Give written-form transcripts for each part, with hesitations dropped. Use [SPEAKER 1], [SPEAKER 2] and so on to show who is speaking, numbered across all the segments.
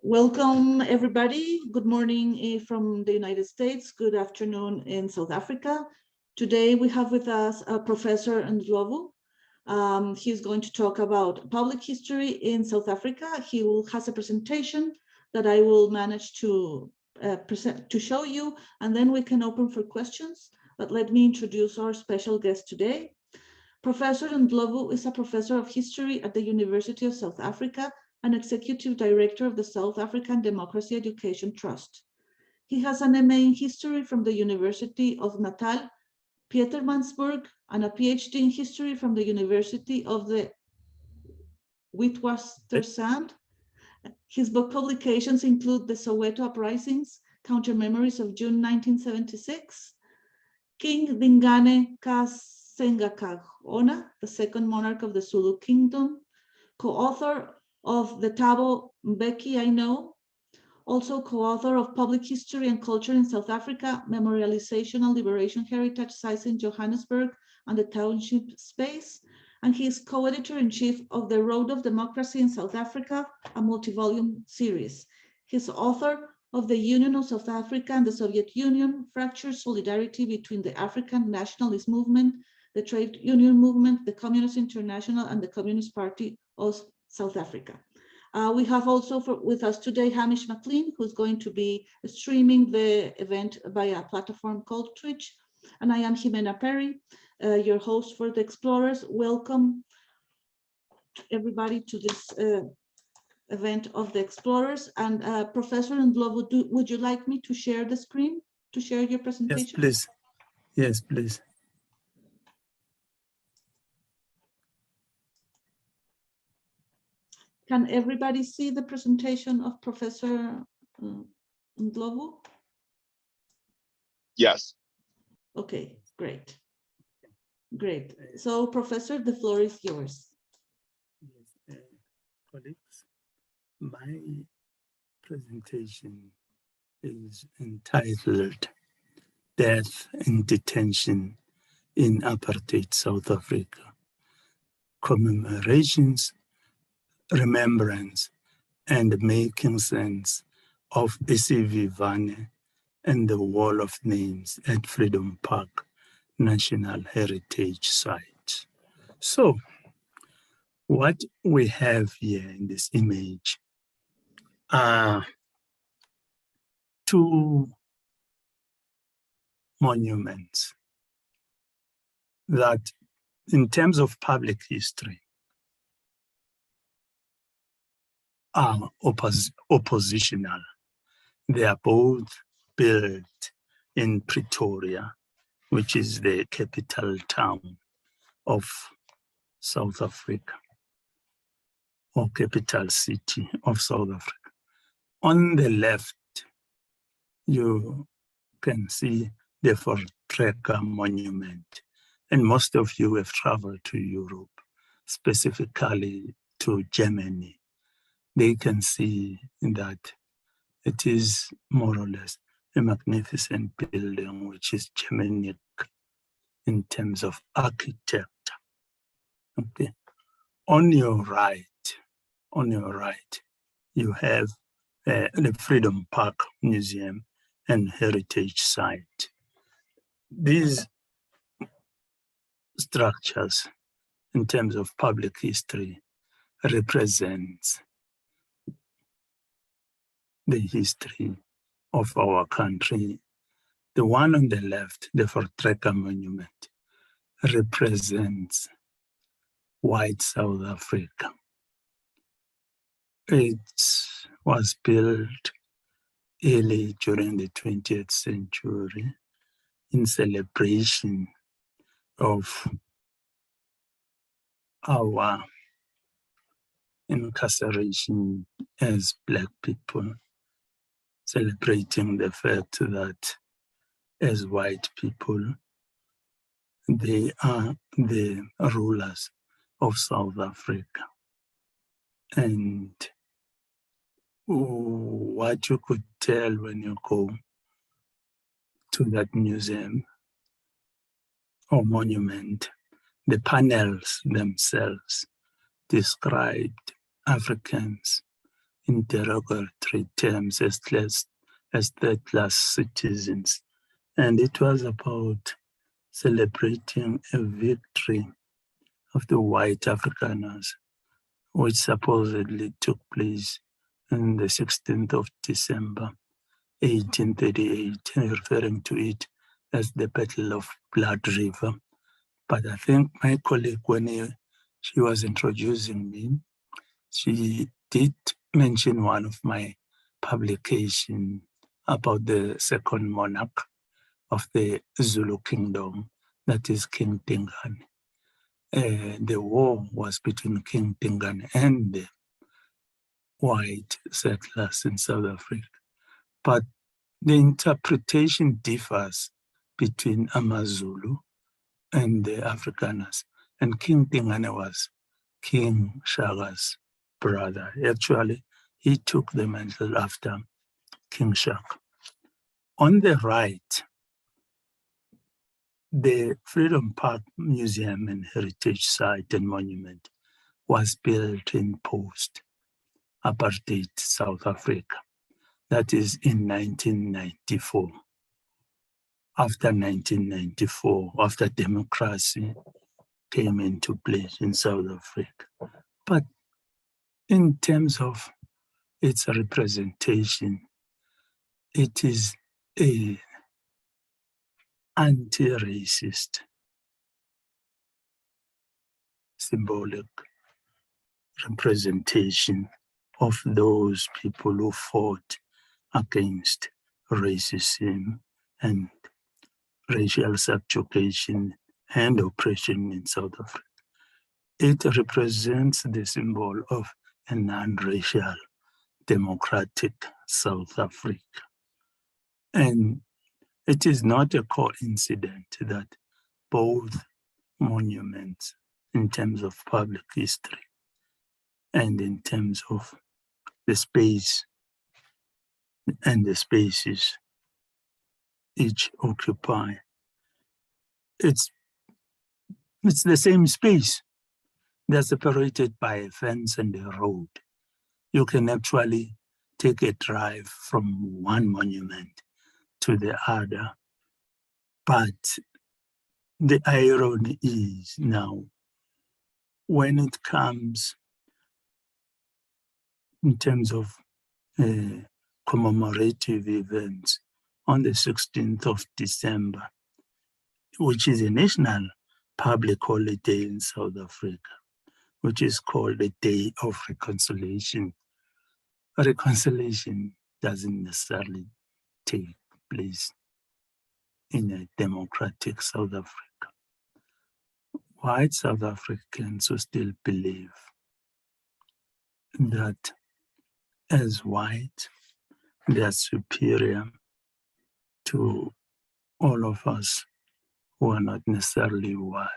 [SPEAKER 1] Welcome, everybody. Good morning from the United States. Good afternoon in South Africa. Today, we have with us Professor Ndlovu. He's going to talk about public history in South Africa. He has a presentation that I will manage to show you, and then we can open for questions. But let me introduce our special guest today. Professor Ndlovu is a professor of history at the University of South Africa and executive director of the South African Democracy Education Trust. He has an MA in history from the University of Natal, Pietermaritzburg, and a PhD in history from the University of the Witwatersrand. His book publications include The Soweto Uprisings, Counter Memories of June 1976, King Dingane Kasengakhona, the second monarch of the Zulu Kingdom, co-author of The Thabo Mbeki I Know, also co-author of Public History and Culture in South Africa, Memorialization and Liberation Heritage Sites in Johannesburg and the Township Space, and he is co-editor-in-chief of The Road of Democracy in South Africa, a multi-volume series. He's author of The Union of South Africa and the Soviet Union, Fractured Solidarity Between the African Nationalist Movement, the Trade Union Movement, the Communist International, and the Communist Party of South Africa. We have also with us today Hamish McLean, who's going to be streaming the event via a platform called Twitch. And I am Jimena Perry, your host for The Explorers. Welcome everybody to this event of The Explorers. And Professor Ndlovu, would you like me to share the screen, to share your presentation?
[SPEAKER 2] Yes, please. Yes, please.
[SPEAKER 1] Can everybody see the presentation of Professor Ndlovu?
[SPEAKER 3] Yes.
[SPEAKER 1] Okay, great. Great. So, Professor, the floor is yours.
[SPEAKER 2] Yes, colleagues, my presentation is entitled Death and Detention in Apartheid South Africa, Commemorations, Remembrance, and Making Sense of Isivivane and the Wall of Names at Freedom Park National Heritage Site. So, what we have here in this image are two monuments that, in terms of public history, are oppositional. They are both built in Pretoria, which is the capital town of South Africa, or capital city of South Africa. On the left, you can see the Voortrekker Monument, and most of you have traveled to Europe, specifically to Germany. They can see that it is more or less a magnificent building, which is Germanic in terms of architecture. Okay. On your right, you have the Freedom Park Museum and Heritage Site. These structures, in terms of public history, represents the history of our country. The one on the left, the Voortrekker Monument, represents white South Africa. It was built early during the 20th century in celebration of our incarceration as Black people, celebrating the fact that as white people, they are the rulers of South Africa. And what you could tell when you go to that museum or monument, the panels themselves described Africans in derogatory terms as third-class citizens. And it was about celebrating a victory of the white Afrikaners, which supposedly took place on the 16th of December, 1838, referring to it as the Battle of Blood River. But I think my colleague, when she was introducing me, she did mention one of my publications about the second monarch of the Zulu kingdom, that is King Dingane. The war was between King Dingane and the white settlers in South Africa. But the interpretation differs between AmaZulu and the Afrikaners. And King Dingane was King Shaka's brother. Actually, he took the mantle after King Shaka. On the right, the Freedom Park Museum and Heritage Site and Monument was built in post-apartheid South Africa. That is in 1994. After 1994, after democracy came into place in South Africa. But in terms of its representation, it is a anti-racist symbolic representation of those people who fought against racism and racial subjugation and oppression in South Africa. It represents the symbol of a non-racial democratic South Africa. And it is not a coincidence that both monuments, in terms of public history and in terms of the space and the spaces each occupy, it's the same space. They're separated by a fence and a road. You can actually take a drive from one monument to the other. But the irony is now, when it comes in terms of commemorative events on the 16th of December, which is a national public holiday in South Africa, which is called the Day of Reconciliation. Reconciliation doesn't necessarily take place in a democratic South Africa. White South Africans who still believe that as white, they are superior to all of us who are not necessarily white,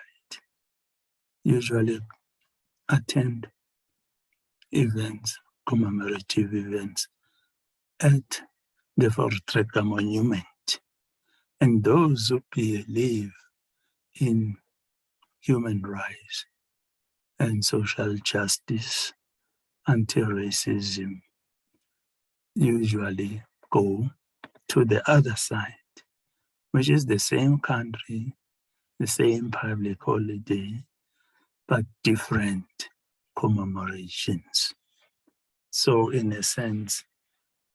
[SPEAKER 2] usually attend events, commemorative events at the Voortrekker Monument. And those who believe in human rights and social justice, anti-racism, usually go to the other side, which is the same country, the same public holiday, but different commemorations. So in a sense,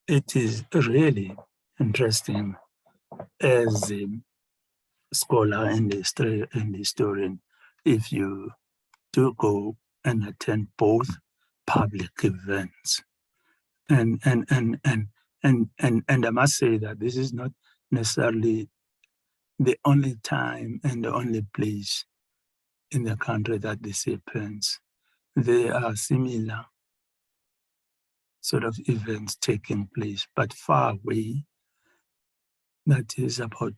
[SPEAKER 2] it is really interesting as a scholar and historian, if you do go and attend both public events. And I must say that this is not necessarily the only time and the only place in the country that this happens. There are similar sort of events taking place, but far away. That is about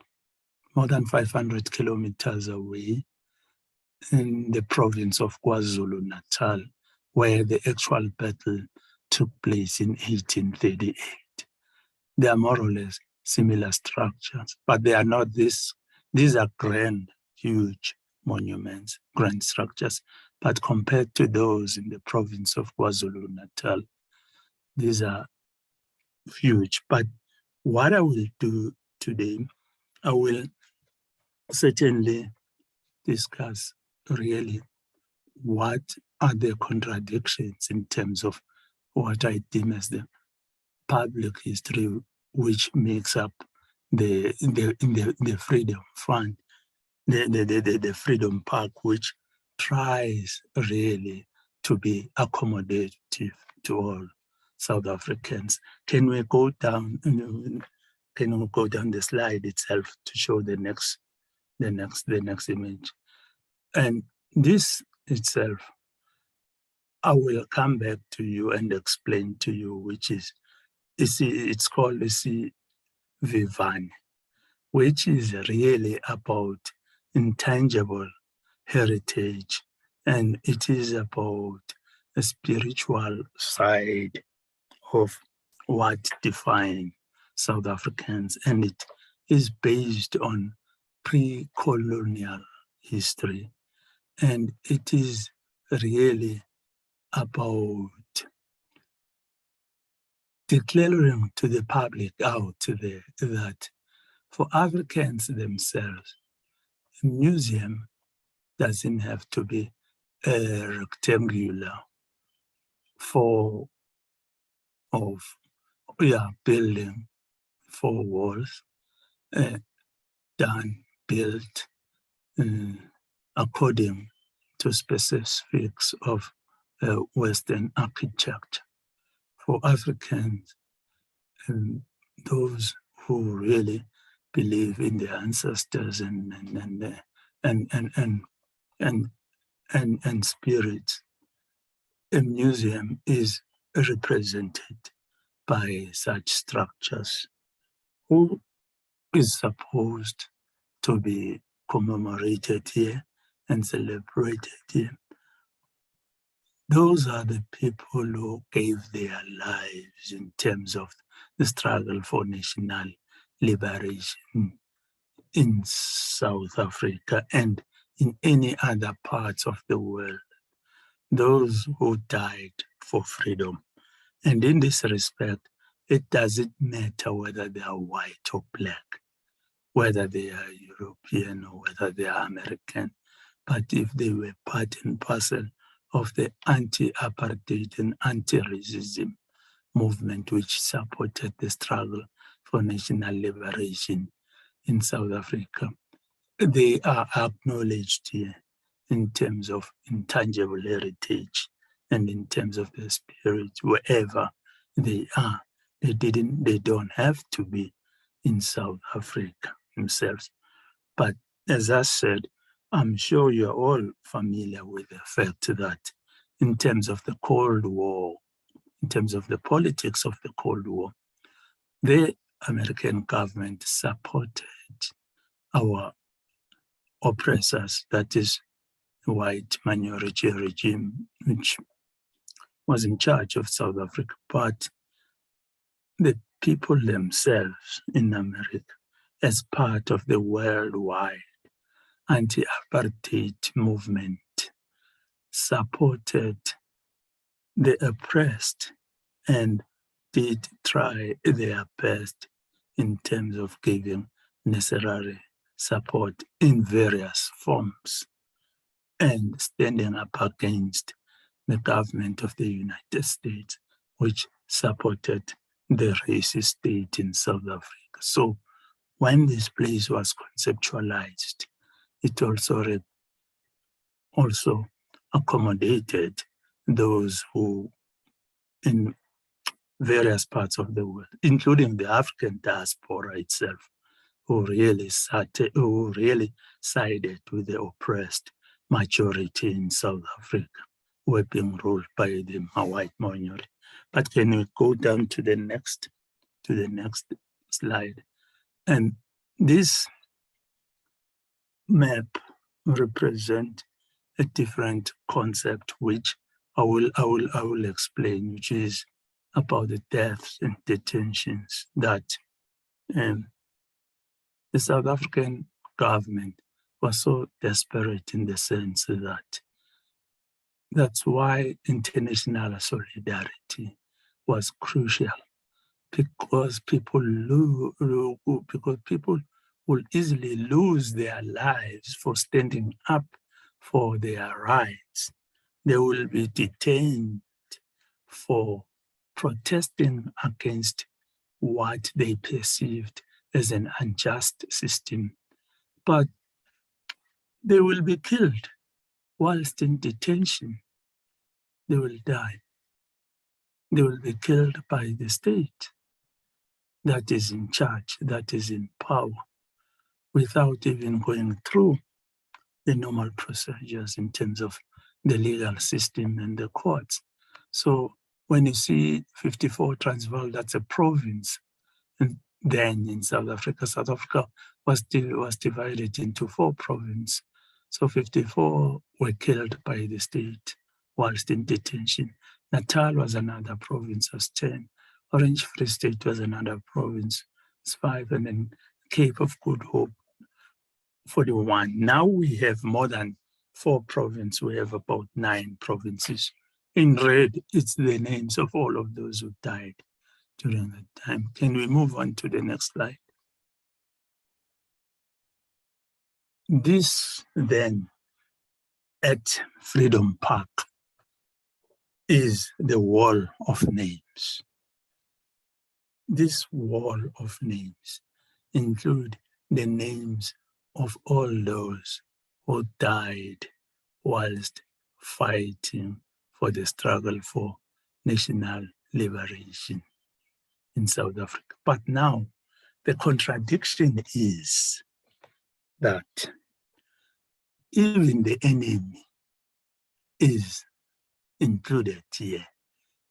[SPEAKER 2] more than 500 kilometers away in the province of KwaZulu-Natal, where the actual battle took place in 1838. They are more or less similar structures, but they are not this. These are grand, huge monuments, grand structures, but compared to those in the province of KwaZulu-Natal, these are huge. But what I will do today, I will certainly discuss really what are the contradictions in terms of what I deem as the public history, which makes up the Freedom Fund, the Freedom Park, which tries really to be accommodative to all South Africans. Can we go down? Can we go down the slide itself to show the next image? And this itself, I will come back to you and explain to you, which is, it's called Vivane, which is really about intangible heritage, and it is about a spiritual side of what defines South Africans, and it is based on pre-colonial history, and it is really about declaring to the public out there that for Africans themselves, a museum doesn't have to be a rectangular building, 4 walls, built according to specifics of Western architecture. For Africans, those who really believe in their ancestors and spirits, a museum is represented by such structures, who is supposed to be commemorated here and celebrated here. Those are the people who gave their lives in terms of the struggle for national liberation in South Africa and in any other parts of the world. Those who died for freedom. And in this respect, it doesn't matter whether they are white or black, whether they are European or whether they are American. But if they were part and parcel of the anti-apartheid and anti-racism movement which supported the struggle for national liberation in South Africa, they are acknowledged here in terms of intangible heritage and in terms of the spirit, wherever they are. They don't have to be in South Africa themselves. But as I said, I'm sure you're all familiar with the fact that in terms of the Cold War, in terms of the politics of the Cold War, the American government supported our oppressors, that is, the white minority regime, which was in charge of South Africa. But the people themselves in America, as part of the worldwide anti-apartheid movement, supported the oppressed and did try their best in terms of giving necessary support in various forms and standing up against the government of the United States, which supported the racist state in South Africa. So when this place was conceptualized, it also accommodated those who in various parts of the world, including the African diaspora itself, who really sided with the oppressed majority in South Africa, who were being ruled by the white minority. But can we go down to the next slide? And this map represents a different concept, which I will explain, which is about the deaths and detentions that the South African government was so desperate in the sense that that's why international solidarity was crucial because people will easily lose their lives for standing up for their rights. They will be detained for protesting against what they perceived as an unjust system. But they will be killed whilst in detention. They will die. They will be killed by the state that is in charge, that is in power, without even going through the normal procedures in terms of the legal system and the courts. So when you see 54 Transvaal, that's a province. And then in South Africa was divided into 4 provinces. So 54 were killed by the state whilst in detention. Natal was another province, was 10. Orange Free State was another province, it's 5. And then Cape of Good Hope, 41. Now we have more than 4 provinces. We have about 9 provinces. In red, it's the names of all of those who died during that time. Can we move on to the next slide? This then at Freedom Park is the wall of names. This wall of names include the names of all those who died whilst fighting for the struggle for national liberation in South Africa. But now the contradiction is that even the enemy is included here.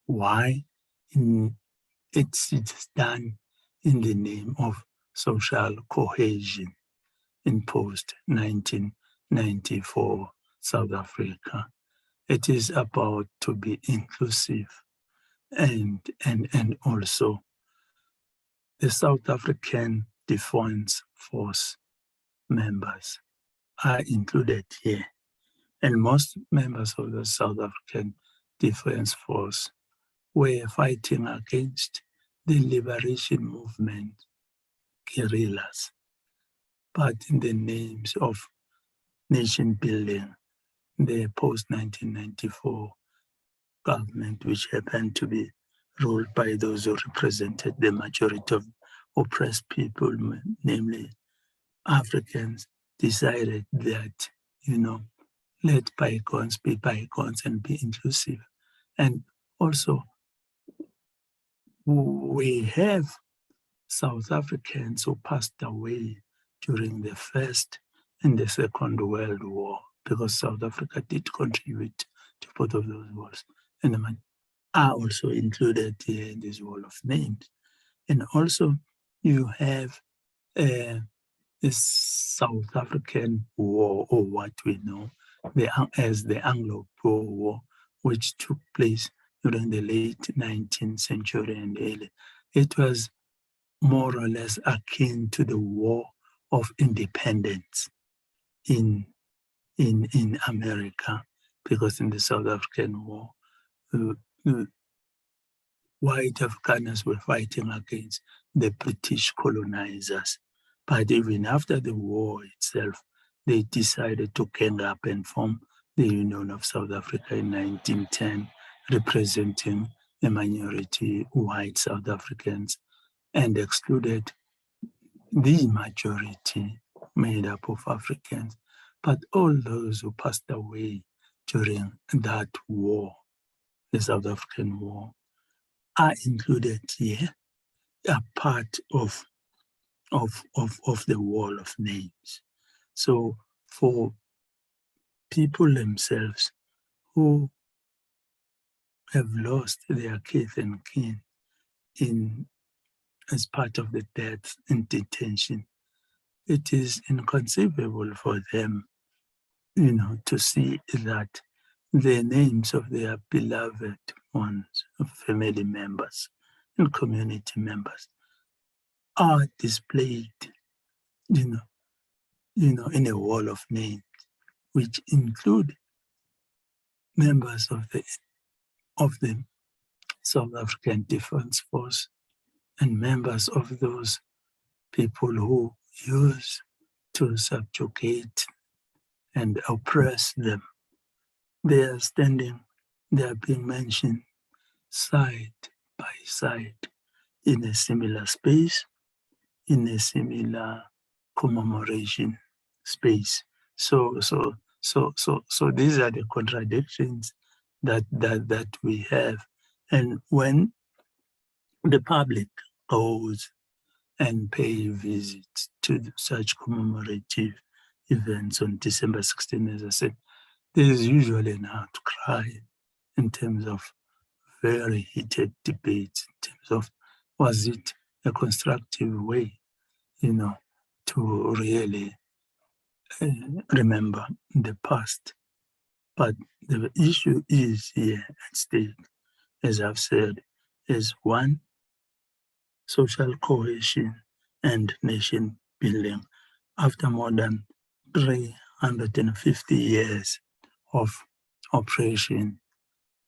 [SPEAKER 2] Why? It's done in the name of social cohesion in post-1994 South Africa. It is about to be inclusive and also the South African Defence Force members are included here. And most members of the South African Defence Force were fighting against the liberation movement guerrillas, but in the names of nation building, the post-1994 government, which happened to be ruled by those who represented the majority of oppressed people, namely Africans, decided that, let bygones be bygones and be inclusive. And also, we have South Africans who passed away during the First and the Second World War, because South Africa did contribute to both of those wars. And the are also included here in this wall of names. And also, you have the South African War, or what we know as the Anglo-Boer War, which took place during the late 19th century and early. It was more or less akin to the War of Independence in America, because in the South African War, white Afrikaners were fighting against the British colonizers. But even after the war itself, they decided to gang up and form the Union of South Africa in 1910, representing the minority white South Africans, and excluded the majority made up of Africans. But all those who passed away during that war, the South African War, are included here, are part of the wall of names. So for people themselves who have lost their kith and kin as part of the death in detention, it is inconceivable for them, to see that the names of their beloved ones, of family members and community members, are displayed, in a wall of names, which include members of the South African Defence Force and members of those people who use to subjugate and oppress them. They are standing, they are being mentioned side by side in a similar space, in a similar commemoration space. So these are the contradictions that we have. And when the public goes and pay visits to such commemorative events on December 16, as I said, there is usually an outcry in terms of very heated debates, in terms of was it a constructive way, to really remember the past. But the issue is here at stake, as I've said, is one, social cohesion and nation building after more than 350 years of oppression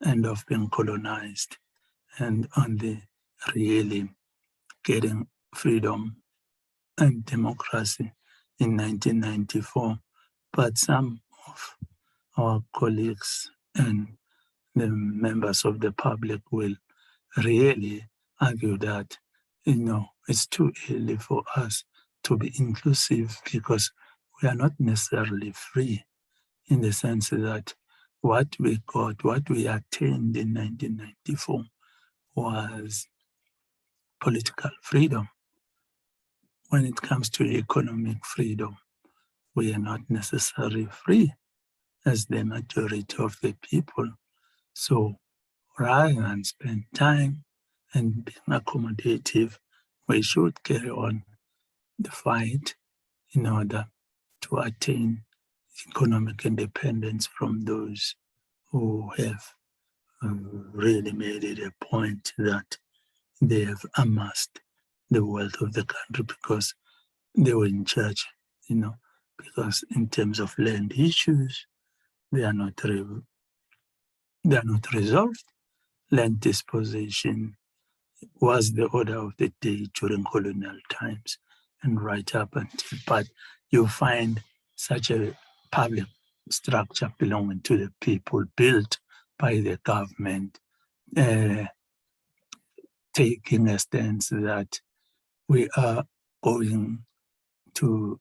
[SPEAKER 2] and of being colonized, and only really getting freedom and democracy in 1994. But some of our colleagues and the members of the public will really argue that, it's too early for us to be inclusive because we are not necessarily free, in the sense that what we got, what we attained in 1994 was political freedom. When it comes to economic freedom, we are not necessarily free as the majority of the people. So rather than spend time and being accommodative, we should carry on the fight in order to attain economic independence from those who have really made it a point that they have amassed the wealth of the country because they were in charge, because in terms of land issues, they are not resolved. Land disposition was the order of the day during colonial times and right up until, but you find such a public structure belonging to the people, built by the government, taking a stance that we are going to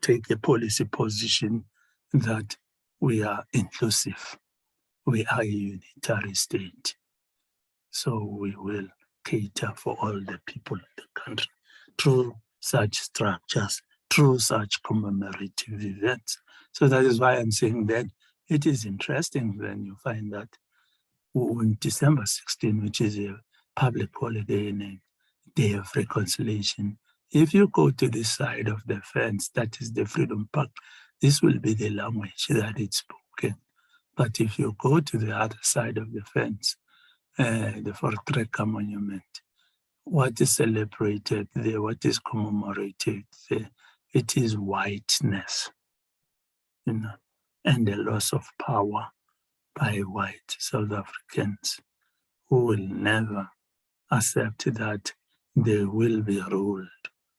[SPEAKER 2] take a policy position that we are inclusive. We are a unitary state. So we will cater for all the people in the country through such structures, through such commemorative events. So that is why I'm saying that it is interesting when you find that on December 16, which is a public holiday and a day of reconciliation, if you go to the side of the fence, that is the Freedom Park, this will be the language that it's spoken. But if you go to the other side of the fence, the Voortrekker Monument, what is celebrated there, what is commemorated there, it is whiteness, and the loss of power by white South Africans who will never accept that they will be ruled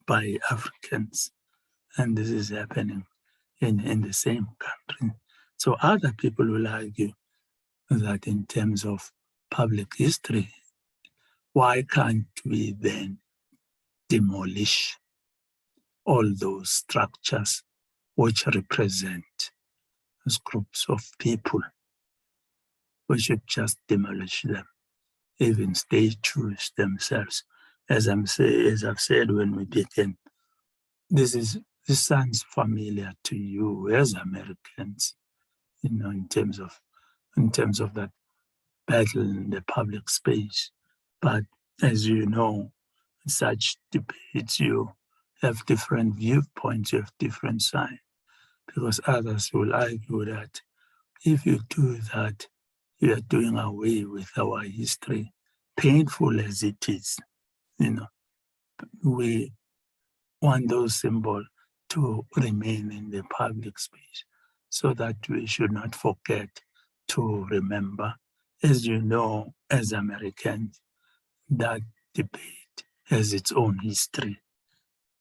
[SPEAKER 2] by Africans. And this is happening in the same country. So other people will argue that in terms of public history, why can't we then demolish all those structures which represent those groups of people? We should just demolish them, even statues themselves. As I've said when we began, this sounds familiar to you as Americans, in terms of that battle in the public space. But as you know, in such debates, you have different viewpoints, you have different sides, because others will argue that if you do that, you are doing away with our history, painful as it is. We want those symbols to remain in the public space so that we should not forget to remember as you know, as Americans, that debate has its own history.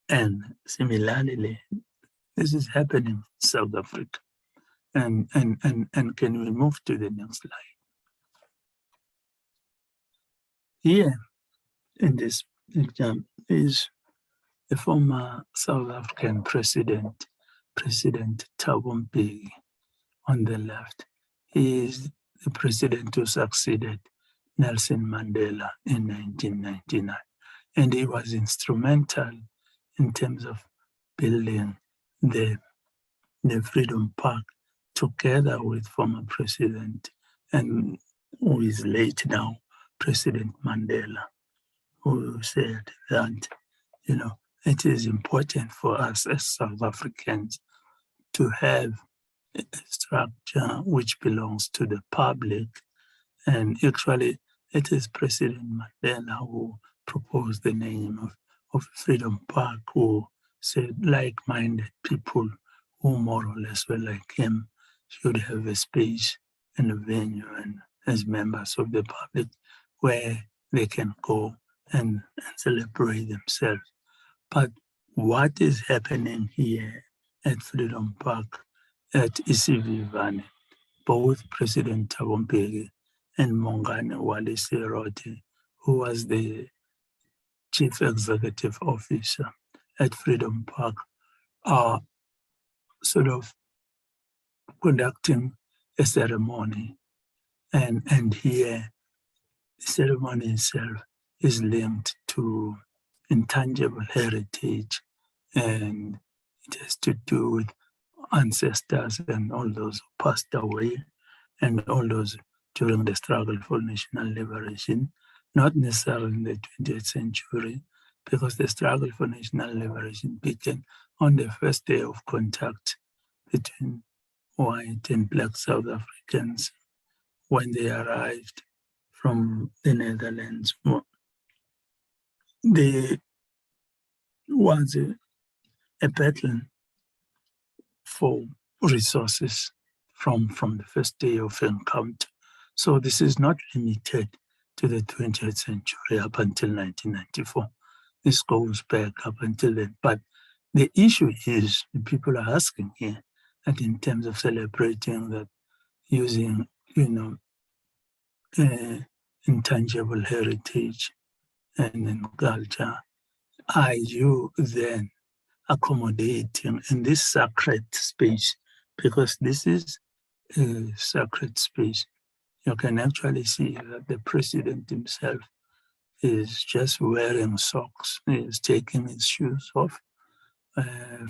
[SPEAKER 2] And similarly, this is happening in South Africa. And can we move to the next slide? Here in this picture is the former South African President Thabo Mbeki on the left. He is the president who succeeded Nelson Mandela in 1999. And he was instrumental in terms of building the Freedom Park together with former president and who is late now, President Mandela, who said that, it is important for us as South Africans to have a structure which belongs to the public. And actually, it is President Mandela who proposed the name of Freedom Park, who said like-minded people who more or less were like him should have a space and a venue and as members of the public where they can go and celebrate themselves. But what is happening here at Freedom Park at Isivivane, both President Thabo Mbeki and Mongane Wale Serote, who was the chief executive officer at Freedom Park, are sort of conducting a ceremony. And here, the ceremony itself is linked to intangible heritage, and it has to do with ancestors and all those who passed away and all those during the struggle for national liberation, not necessarily in the 20th century, because the struggle for national liberation began on the first day of contact between white and black South Africans when they arrived from the Netherlands. There was a battle for resources from the first day of encounter. So this is not limited to the 20th century up until 1994. This goes back up until then. But the issue is, the people are asking here, that in terms of celebrating that, using, intangible heritage and in culture, are you then accommodating in this sacred space? Because this is a sacred space. You can actually see that the president himself is just wearing socks. He is taking his shoes off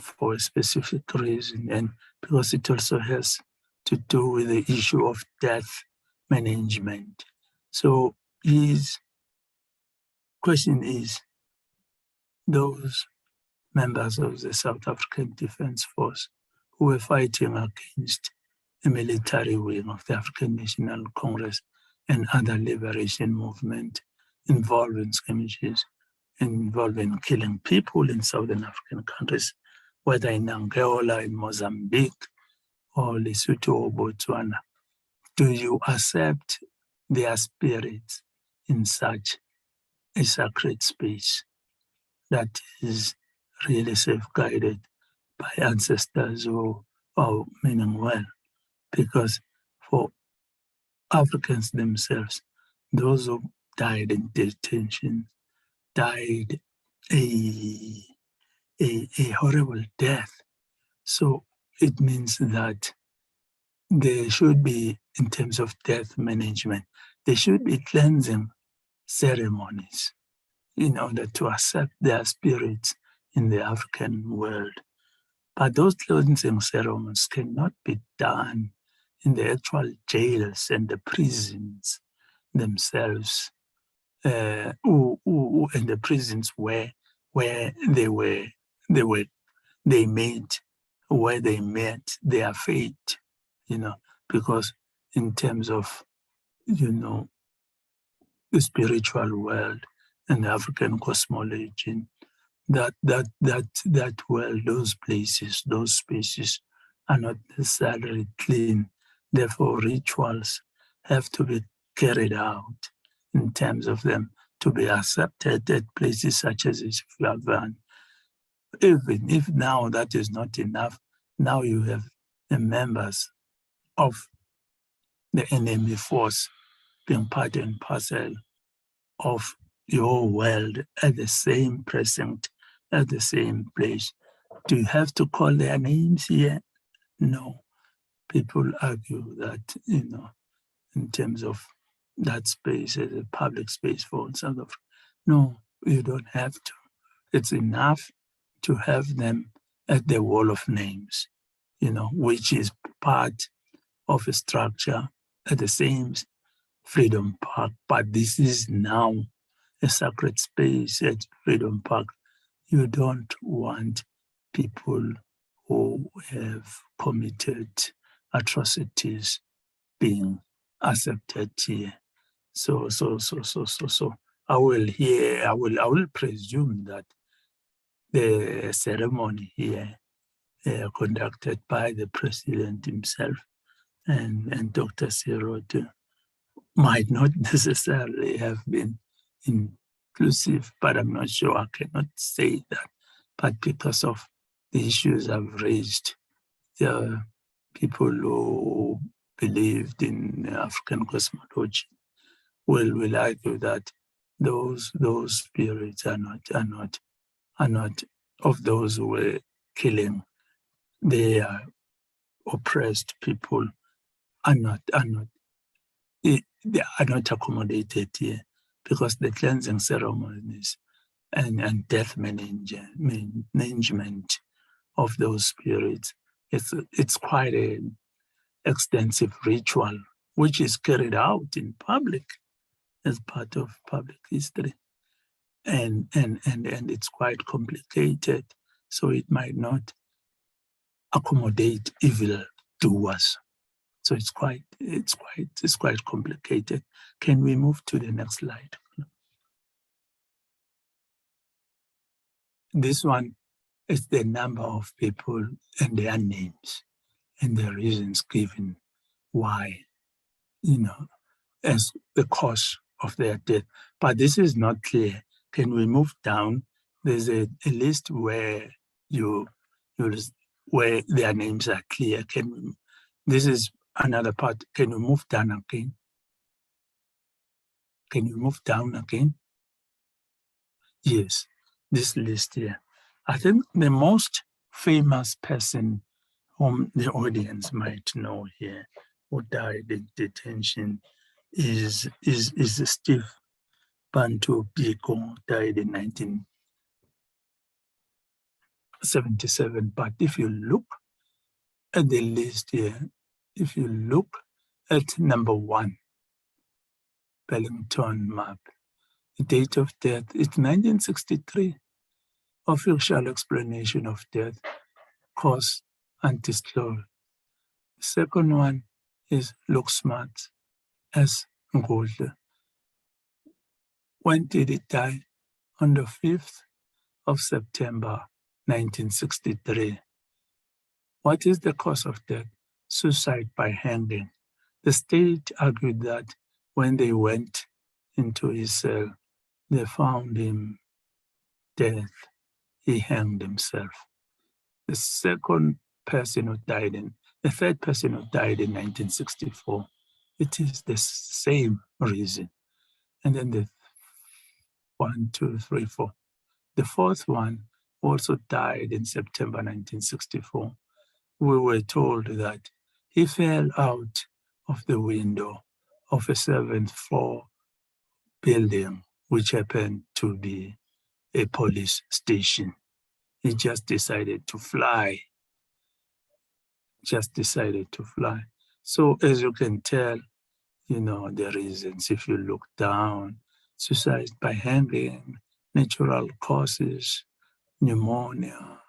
[SPEAKER 2] for a specific reason, and because it also has to do with the issue of death management. So his question is, those members of the South African Defence Force who were fighting against the military wing of the African National Congress and other liberation movement involving skirmishes, involving killing people in Southern African countries, whether in Angola, in Mozambique, or Lesotho or Botswana. Do you accept their spirits in such a sacred space that is really safeguarded by ancestors who are meaning well? Because for Africans themselves, those who died in detention died a horrible death. So it means that there should be, in terms of death management, there should be cleansing ceremonies in order to accept their spirits in the African world. But those cleansing ceremonies cannot be done in the actual jails and the prisons themselves, and the prisons where they met their fate, because in terms of, the spiritual world and African cosmology, that world, those places, those spaces are not necessarily clean. Therefore, rituals have to be carried out in terms of them to be accepted at places such as Isfahan. Even if now that is not enough, now you have the members of the enemy force being part and parcel of your world at the same precinct, at the same place. Do you have to call their names here? No. People argue that, in terms of that space as a public space for South Africa. No, you don't have to. It's enough to have them at the wall of names, which is part of a structure at the same Freedom Park. But this is now a sacred space at Freedom Park. You don't want people who have committed atrocities being accepted here. So I will presume that the ceremony here conducted by the president himself and Dr. Sirot might not necessarily have been inclusive, but I'm not sure. I cannot say that. But because of the issues I've raised, there are people who believed in African cosmology will argue that those spirits are not of those who were killing. They are oppressed people are not accommodated here, because the cleansing ceremonies and death management of those spirits, it's quite an extensive ritual which is carried out in public as part of public history, and it's quite complicated, so it might not accommodate evil doers. So it's quite complicated. Can we move to the next slide? This one is the number of people and their names and the reasons given why, as the cause of their death. But this is not clear. Can we move down? There's a list where where their names are clear. This is another part. Can you move down again? Can you move down again? Yes, this list here. I think the most famous person whom the audience might know here, who died in detention, is Steve Bantu Biko, died in 1977. But if you look at the list here, if you look at number 1, Bellington map, the date of death, it's 1963. Official explanation of death, cause undisclosed. The second one is Look Smart, S. Ngudle. When did he die? On the 5th of September, 1963. What is the cause of death? Suicide by hanging. The state argued that when they went into his cell, they found him dead. He hanged himself. The third person who died in 1964, it is the same reason. And then the 1, 2, 3, 4. The fourth one also died in September 1964. We were told that he fell out of the window of a 7th floor building, which happened to be a police station. He just decided to fly. So as you can tell, the reasons, if you look down, suicide by hanging, natural causes, pneumonia,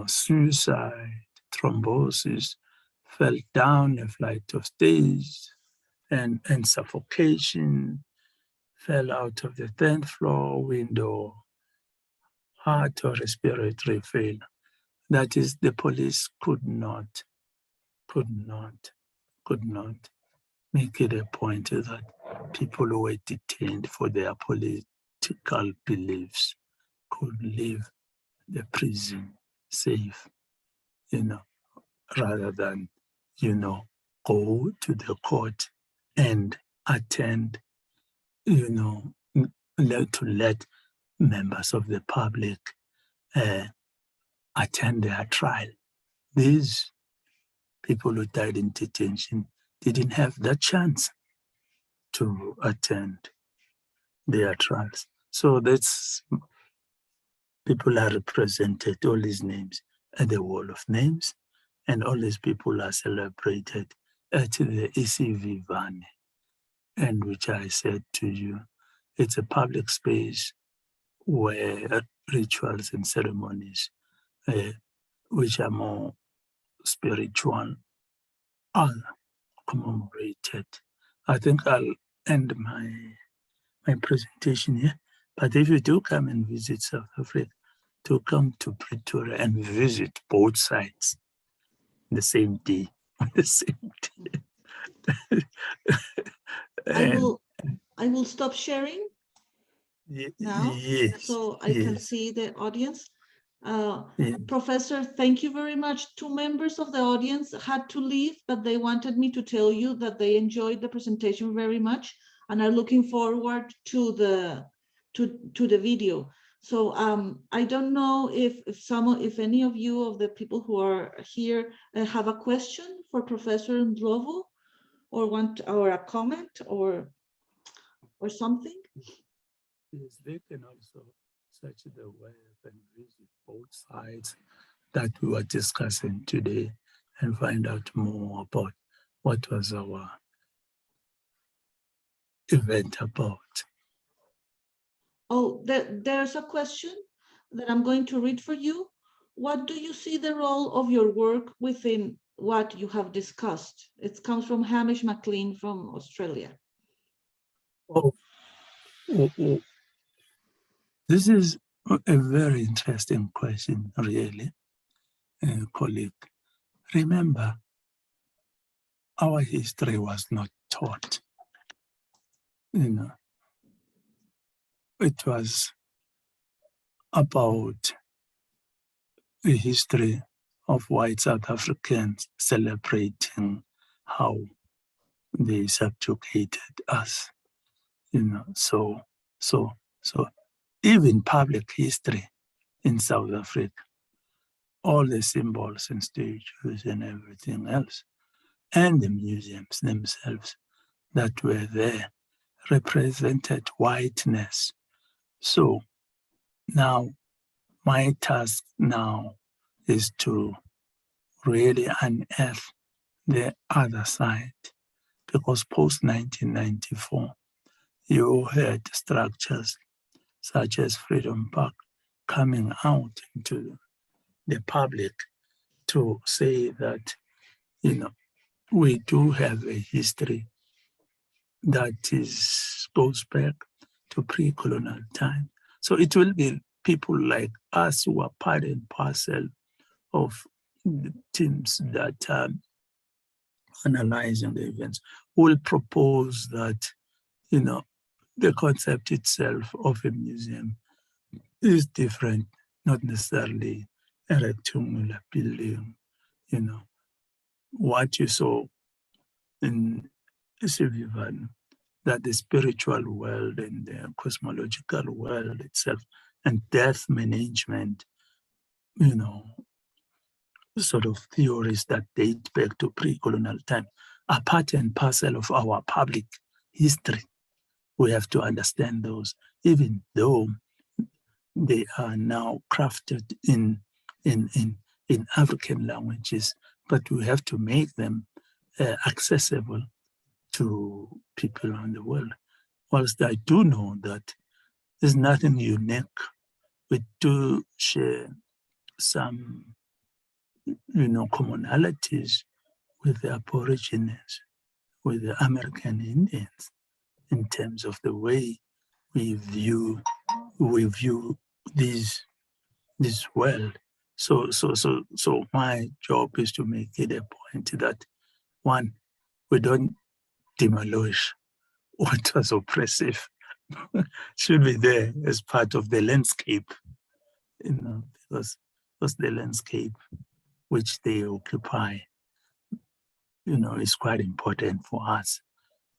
[SPEAKER 2] suicide, thrombosis, fell down a flight of stairs, and suffocation, fell out of the 10th floor window, heart or respiratory failure. That is, the police could not make it a point that people who were detained for their political beliefs could leave the prison safe, rather than, go to the court and attend, to let members of the public attend their trial. These people who died in detention didn't have that chance to attend their trials. So that's, people are represented, all these names, at the Wall of Names, and all these people are celebrated at the ECV Vane, and which I said to you, it's a public space where rituals and ceremonies, which are more spiritual, are commemorated. I think I'll end my presentation here. But if you do come and visit South Africa, to come to Pretoria and visit both sides the same day, on the same day.
[SPEAKER 1] I will stop sharing now,
[SPEAKER 2] yes,
[SPEAKER 1] so I can see the audience. Professor, thank you very much. 2 members of the audience had to leave, but they wanted me to tell you that they enjoyed the presentation very much and are looking forward to the video. So I don't know if any of you, of the people who are here, have a question for Professor Ndlovu, or a comment or something.
[SPEAKER 2] Yes, they can also search the web and visit both sides that we were discussing today and find out more about what was our event about.
[SPEAKER 1] Oh, there's a question that I'm going to read for you. What do you see the role of your work within what you have discussed? It comes from Hamish McLean from Australia.
[SPEAKER 2] This is a very interesting question, really, colleague. Remember, our history was not taught. It was about the history of white South Africans celebrating how they subjugated us. So even public history in South Africa, all the symbols and statues and everything else, and the museums themselves that were there represented whiteness. So now my task now is to really unearth the other side, because post-1994, you had structures such as Freedom Park coming out into the public to say that, we do have a history that goes back to pre-colonial time. So it will be people like us who are part and parcel of the teams that are analyzing the events, will propose that, the concept itself of a museum is different, not necessarily a rectangular building. What you saw in Sylvan, that the spiritual world and the cosmological world itself and death management, sort of theories that date back to pre-colonial time are part and parcel of our public history. We have to understand those, even though they are now crafted in African languages, but we have to make them accessible to people around the world. Whilst I do know that there's nothing unique, we do share some, commonalities with the Aborigines, with the American Indians, in terms of the way we view this world. So my job is to make it a point that, one, we don't demolish what was oppressive. Should be there as part of the landscape, because the landscape which they occupy, is quite important for us,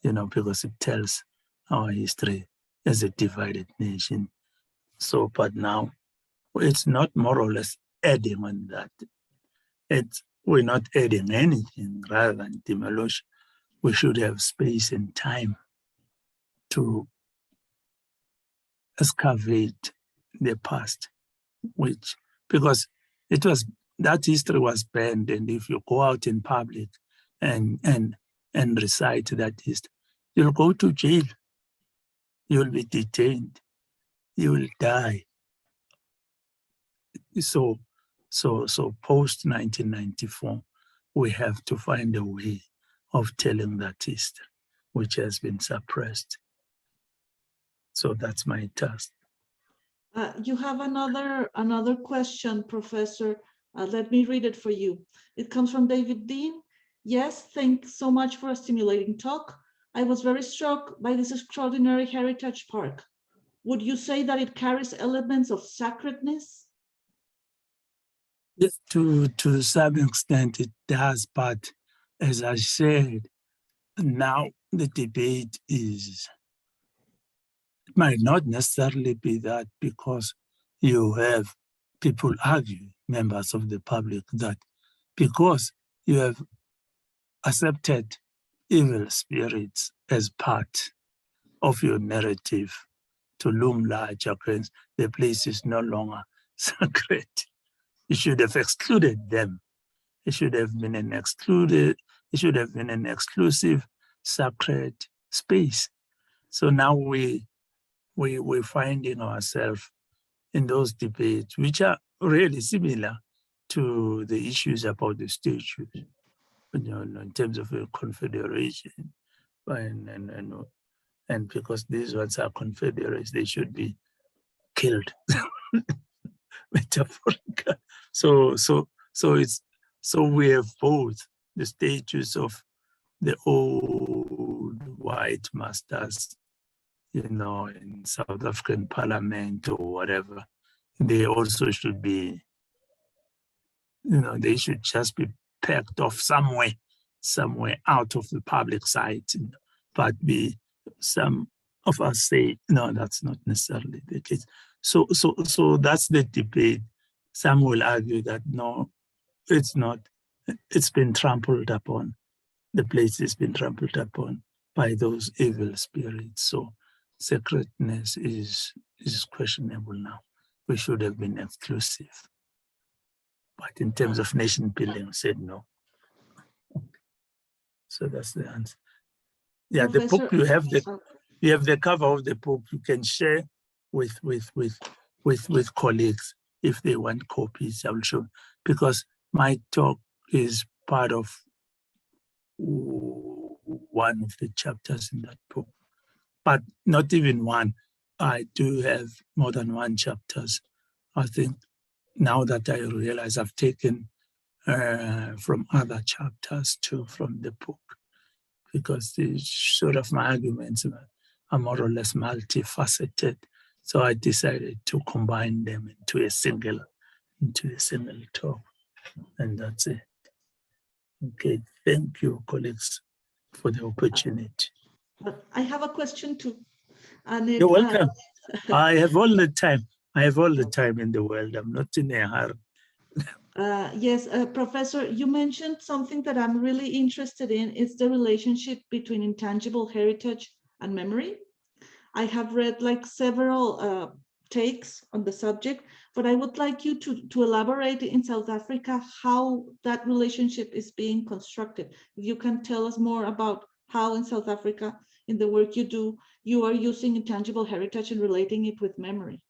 [SPEAKER 2] because it tells our history as a divided nation. So, but now it's not more or less adding on that. We're not adding anything rather than demolish. We should have space and time to excavate the past, because that history was banned, and if you go out in public and recite that history, you'll go to jail, you'll be detained, you will die. So post 1994, we have to find a way of telling that history, which has been suppressed. So that's my task.
[SPEAKER 1] You have another question, Professor. Let me read it for you. It comes from David Dean. Yes, thanks so much for a stimulating talk. I was very struck by this extraordinary heritage park. Would you say that it carries elements of sacredness?
[SPEAKER 2] Yes, to some extent it does, but as I said, now the debate is, it might not necessarily be that, because you have people argue, members of the public, that because you have accepted evil spirits as part of your narrative to loom large against, the place is no longer sacred. You should have excluded them. It should have been an exclusive sacred space. So now we're finding ourselves in those debates, which are really similar to the issues about the statues, in terms of a confederation, and because these ones are confederates, they should be killed, metaphorically. So we have both the statues of the old white masters, in South African Parliament or whatever. They also should be, they should just be packed off somewhere out of the public sight. But some of us say, no, that's not necessarily the case. So that's the debate. Some will argue that no, it's not. It's been trampled upon. The place has been trampled upon by those evil spirits. So sacredness is questionable now. We should have been exclusive. But in terms of nation building, said no. So that's the answer. Yeah, Professor, the book, you have the cover of the book. You can share with colleagues if they want copies. I will show, because my talk is part of one of the chapters in that book, but not even one. I do have more than one chapters. I think now that I realize I've taken from other chapters too from the book, because the sort of my arguments are more or less multifaceted. So I decided to combine them into a single talk, and that's it. Okay, thank you, colleagues, for the opportunity.
[SPEAKER 1] I have a question too. And
[SPEAKER 2] you're welcome. I have all the time. I have all the time in the world. I'm not in a hurry.
[SPEAKER 1] Yes, Professor, you mentioned something that I'm really interested in. It's the relationship between intangible heritage and memory. I have read like several takes on the subject, but I would like you to elaborate in South Africa how that relationship is being constructed. If you can tell us more about how in South Africa, in the work you do, you are using intangible heritage and relating it with memory.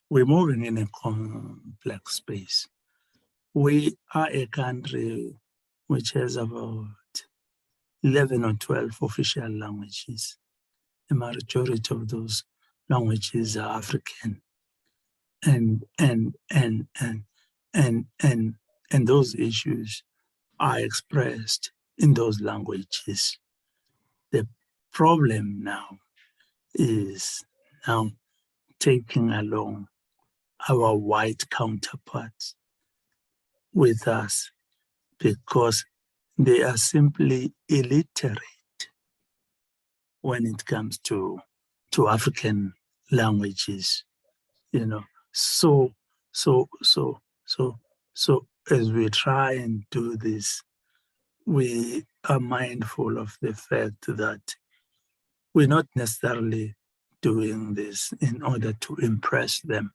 [SPEAKER 2] We're moving in a complex space. We are a country which has about 11 or 12 official languages. The majority of those languages are African, and those issues are expressed in those languages. The problem now is now taking along our white counterparts with us because they are simply illiterate when it comes to African languages, you know. So as we try and do this, we are mindful of the fact that we're not necessarily doing this in order to impress them.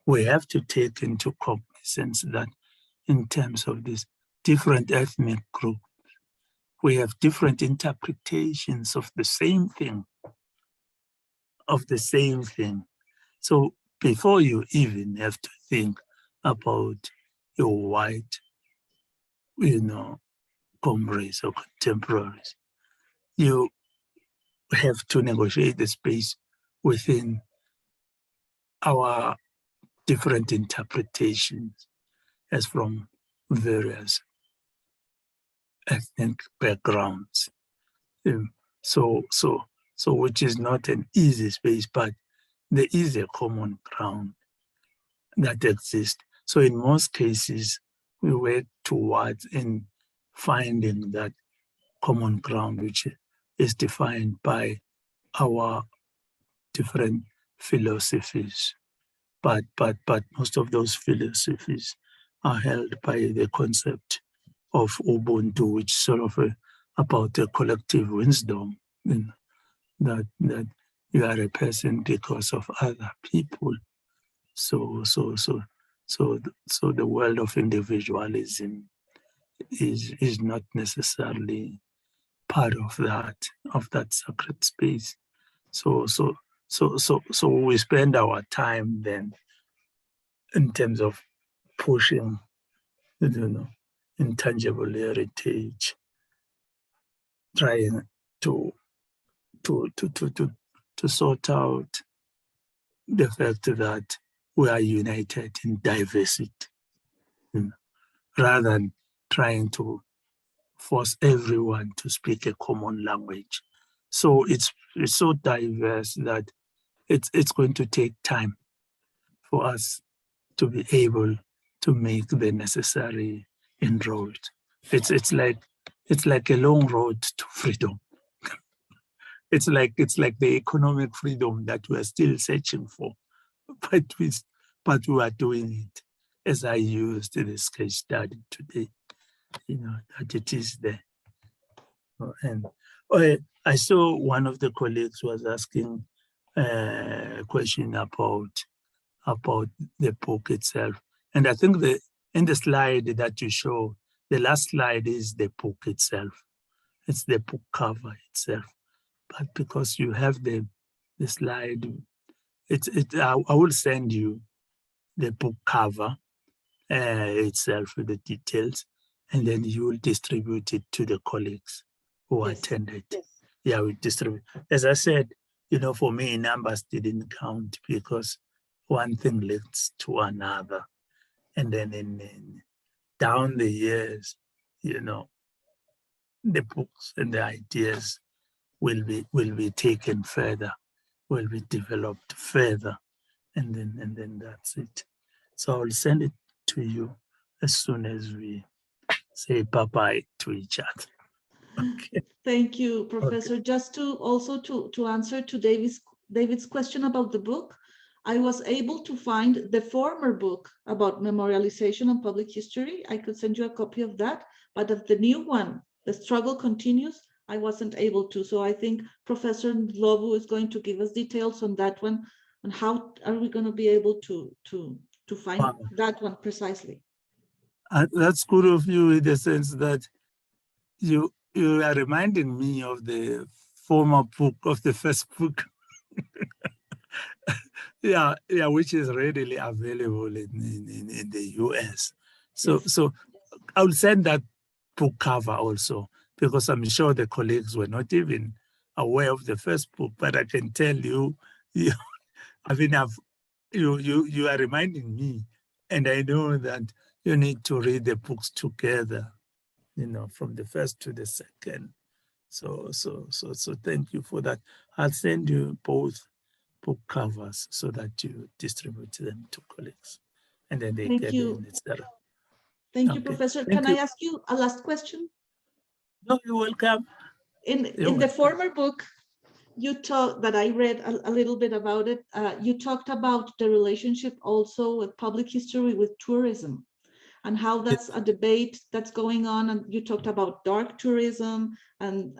[SPEAKER 2] We have to take into cognizance that in terms of these different ethnic groups, we have different interpretations of the same thing, So before you even have to think about your white, comrades or contemporaries, you have to negotiate the space within our different interpretations as from various ethnic backgrounds. So which is not an easy space, but there is a common ground that exists. So in most cases, we work towards in finding that common ground, which is defined by our different philosophies. But most of those philosophies are held by the concept of Ubuntu, which sort of about a collective wisdom, that you are a person because of other people. So the world of individualism is not necessarily part of that sacred space. So we spend our time then in terms of pushing, intangible heritage, trying to sort out the fact that we are united in diversity, rather than trying to force everyone to speak a common language. So it's so diverse that it's going to take time for us to be able to make the necessary inroad. It's like a long road to freedom. It's like the economic freedom that we're still searching for, but we are doing it. As I used this case study today, that it is there. And I saw one of the colleagues was asking a question about the book itself. And I think in the slide that you show, the last slide is the book itself. It's the book cover itself. But because you have the slide, I will send you the book cover itself with the details, and then you will distribute it to the colleagues who attended. Yes. Yeah, we distribute. As I said, for me, numbers didn't count because one thing leads to another. And then down the years, the books and the ideas will be taken further, will be developed further, and then that's it. So I'll send it to you as soon as we say bye-bye to each other. Okay.
[SPEAKER 1] Thank you, Professor. Okay. Just to answer to David's question about the book, I was able to find the former book about memorialization and public history. I could send you a copy of that, but of the new one, The Struggle Continues, I wasn't able to. So I think Professor Ndlovu is going to give us details on that one, and how are we going to be able to find that one precisely.
[SPEAKER 2] That's good of you in the sense that you are reminding me of the former book, of the first book. yeah, which is readily available in the US. So I'll send that book cover also, because I'm sure the colleagues were not even aware of the first book, but I can tell you, you are reminding me, and I know that you need to read the books together from the first to the second. So thank you for that. I'll send you both book covers so that you distribute them to colleagues, and then they
[SPEAKER 1] Thank
[SPEAKER 2] get
[SPEAKER 1] you.
[SPEAKER 2] in, etc.
[SPEAKER 1] Thank you,
[SPEAKER 2] Okay.
[SPEAKER 1] Professor.
[SPEAKER 2] Thank
[SPEAKER 1] Can
[SPEAKER 2] you.
[SPEAKER 1] I ask you a last question?
[SPEAKER 2] No, you're welcome.
[SPEAKER 1] In the former book, you talked that I read a little bit about it. You talked about the relationship also with public history with tourism, and how that's a debate that's going on. And you talked about dark tourism, and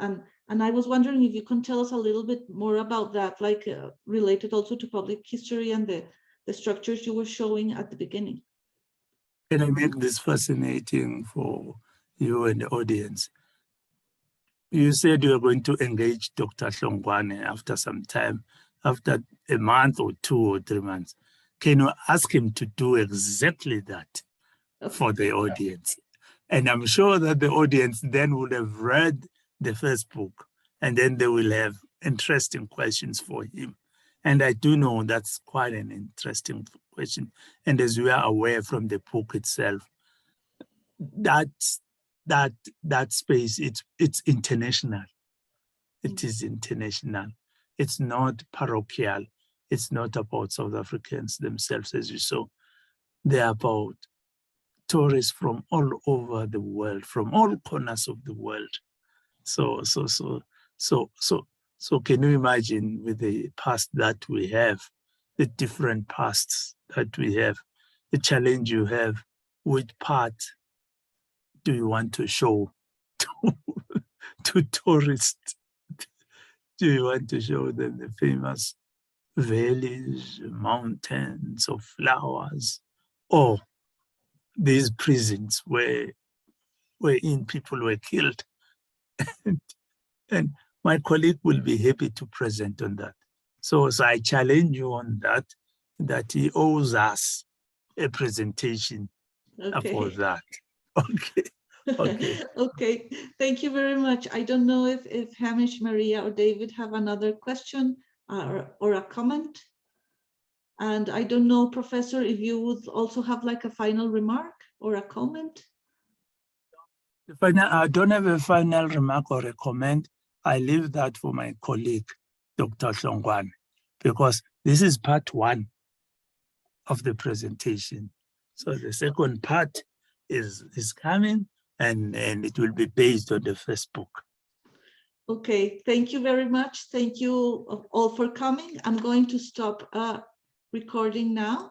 [SPEAKER 1] I was wondering if you can tell us a little bit more about that, like related also to public history and the structures you were showing at the beginning.
[SPEAKER 2] Can I make this fascinating for you and the audience? You said you were going to engage Dr. Hlongwane after some time, after a month or 2 or 3 months. Can you ask him to do exactly that for the audience? And I'm sure that the audience then would have read the first book, and then they will have interesting questions for him. And I do know that's quite an interesting question. And as we are aware from the book itself, that space, it's international. It is international. It's not parochial. It's not about South Africans themselves, as you saw. They're about tourists from all over the world, from all corners of the world. So can you imagine, with the past that we have, the different pasts that we have, the challenge you have, which part do you want to show to tourists? Do you want to show them the famous valleys, mountains of flowers, or these prisons wherein people were killed? And my colleague will be happy to present on that. So I challenge you on that he owes us a presentation about that. Okay. Okay.
[SPEAKER 1] Okay, thank you very much. I don't know if Hamish, Maria, or David have another question or a comment. And I don't know, Professor, if you would also have like a final remark or a comment.
[SPEAKER 2] I don't have a final remark or a comment. I leave that for my colleague, Dr. Hlongwane, because this is part 1 of the presentation. So the second part is coming, and it will be based on the first book.
[SPEAKER 1] Okay, thank you very much. Thank you all for coming. I'm going to stop recording now.